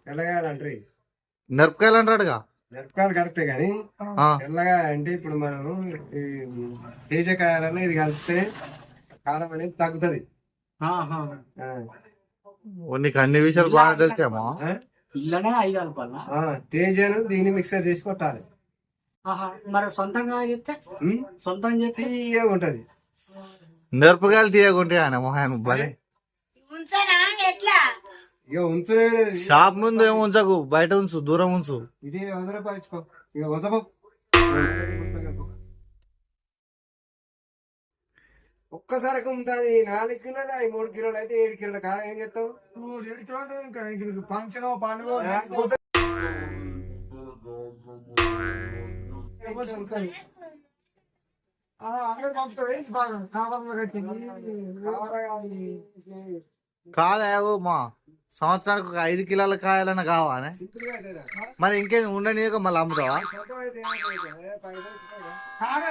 తెల్లగాయలు అంటారు. మిరపకాయలు అంటాడుగా. మిరపకాయలు కరెక్టే కానీ తెల్లగా అంటే ఇప్పుడు మనము ఈ తేజకాయలన్నా ఇది కలిపితే కారం అనేది తగ్గుతుంది. నీకు అన్ని విషయాలు బాగా తెలిసేమో. తేజను దీన్ని మిక్సర్ చేసి కొట్టాలి. మరి సొంతంగా చేస్తే తీయగా ఉంటది. మిరపకాయలు తీయకుంటే ఆయన మొహాన్ బలే. ఇక ఉంచు, షాప్ ముందు ఏమో ఉంచకు, బయట ఉంచు, దూరం ఉంచు. ఇది 100 రూపాయలు ఇచ్చుకో. ఇక ఉంచబో. ఒక్కసారి ఉంటుంది 4 కిలోలు 3 కిలోలు అయితే 7 కిలోల కారం ఏం చేస్తావు? 7 కిలోలు ఇంకా ఫంక్షన్ పండుగ కాదేవో మా సంవత్సరానికి ఒక 5 కిలోల కాయాలన్నా కావానే. మరి ఇంకేం ఉండనీయక మళ్ళీ అమ్ముతావా? కారం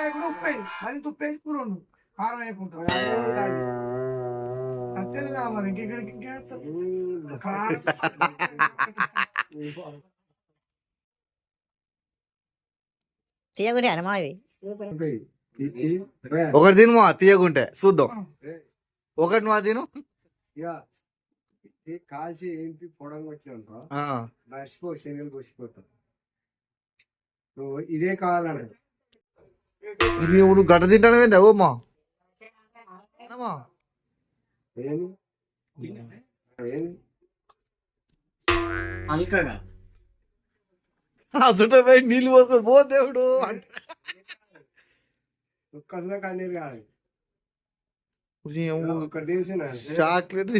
అయిపోతుంది. తీయకుంటే అనమా ఇవి ఒకటి తిను మా తీయకుంటే చూద్దాం. ఒకటి మా తిను. కాల్చి ఏంటి పొడం కొట్టినానుకో మర్చిపో, శనగలు కొసిపోతావు. నువ్వు ఇదే కావాలన్నా నువ్వు గట్ట తింటాను ఓ మా చుట్టూ పోయి నీళ్ళు పోతుంది పో దేవుడు. ఒక్కసారి కన్నీరు కాదు. చాక్లెట్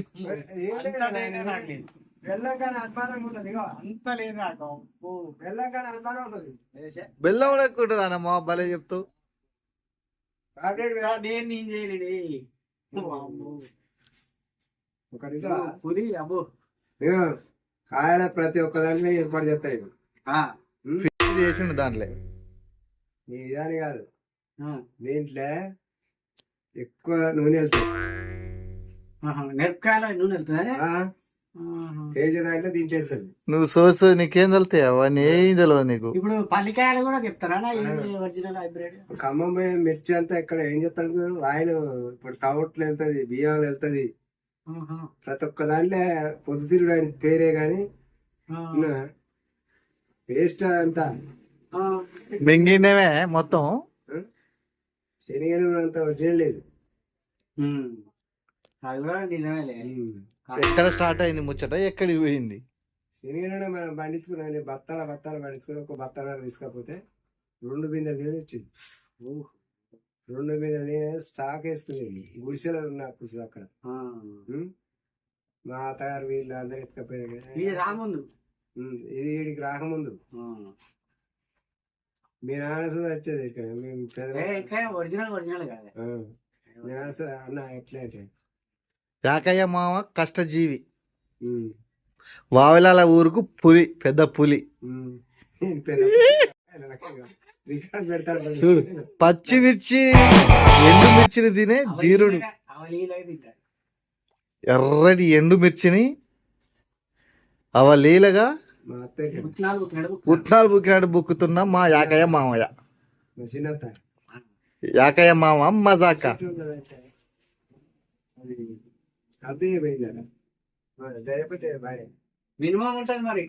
బెల్లం కూడా ఎక్కువ ఉంటుంది అన్నమ్మా, భలే చెప్తావు. కాయల ప్రతి ఒక్క దాంట్లో ఏర్పాటు చేస్తాయి. చేసిండు దాంట్లో ఇదాని కాదు, దీంట్లో ఎక్కువ నూనె వెళ్తుంది. నూనె వెళ్తుంది తేజ దాంట్లో దీంట్లో వెళ్తుంది. నువ్వు సోర్స్ నీకేం తెలుతాయి అవన్నీ ఏం తెలియదు నీకు. ఇప్పుడు పల్లికాయలు కూడా చెప్తారా ఒరిజినల్ హైబ్రిడ్? ఖమ్మం మిర్చి అంతా ఇక్కడ ఏం చేస్తాడు, ఆయిల్ ఇప్పుడు తవట్లు వెళ్తుంది, బియ్యం వెళ్తుంది, ప్రతి ఒక్క దాంట్లో పొద్దుతిరుగుడు ఆయన పేరే గాని పేస్ట్ అంతా మింగినవే మొత్తం. శనగలు అంతా ఒరిజినల్ లేదు. అది కూడా నిజమే. ఎక్కడ స్టార్ట్ అయింది ముచ్చట, ఎక్కడికి పోయింది? శనగలు మనం పండించుకున్నాం, బత్తాలు పండించుకుని ఒక బత్తాలు తీసుకపోతే 2 బిందెలు నీళ్ళు వచ్చింది. 2 బిందెలు నీళ్ళు స్టాక్ వేసుకునేది గుడిసెలో ఉన్న పురుషులు అక్కడ. మా అత్తగారు వీళ్ళు అందరు ఎత్తుకపోయారు. రాముందు ఇది వీడికి రాకముందు మీ నాన్న వచ్చేది ఇక్కడ. మేము ఒరిజినల్ కాదు మీ నాన్న అన్న ఎట్లా అంటే యాకయ్య మామ కష్టజీవి. వావిలాల ఊరుకు పులి, పెద్ద పులి. చూడు, పచ్చిమిర్చి ఎండుమిర్చిని తినే ధీరుడు. ఎర్రటి ఎండుమిర్చిని అవలీలగా పుట్నాలు బుక్కినాడు బుక్కుతున్న మా యాకయ్య మామయ్య. యాకయ్య మామ మజాక. మినిమం ఉంటుంది మరి.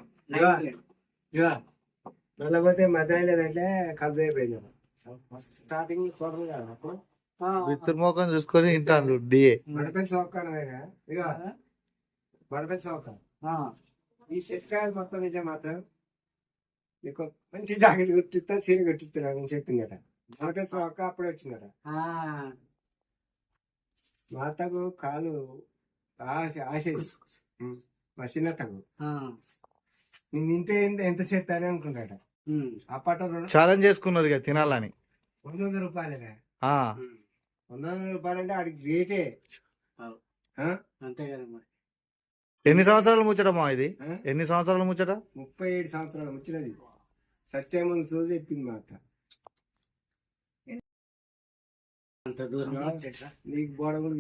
నల్లపోతే మధ్య లేదంటే కబ్జా అయిపోయింది. స్టార్టింగ్ విత్తుమోకం చూసుకొని ఇంటాను డిఏ బడపెన్ సౌకర్యం. ఇక బడపెన్ సౌకర్యం ఈ శస్త్రాలు మొత్తం నిజం మాత్రం నీకు మంచి జాకెట్ కుట్టిస్తా, చీర కుట్టిస్తున్నా అని చెప్పిందట. బడపెన్ సౌక అప్పుడే వచ్చిందట. మా అత్తకు కాలు ఆశ మా చిన్నత్తకు నేను తింటే ఎంత చేస్తానే అనుకుంటాడ. అప్పట్లో ఛాలెంజ్ చేసుకున్నారు ఇక తినాలని. 100 రూపాయలే. 100 రూపాయలంటే ఆడికి రేటే అంతే కదా మరి. ఎన్ని సంవత్సరాలు ముచ్చటమా ఇది? ఎన్ని సంవత్సరాలు ముచ్చట? 37 సంవత్సరాలు ముచ్చటది. సత్యముందు సోజు చెప్పింది మా అత్త. అంత దూరం నీకు బోడ కూడా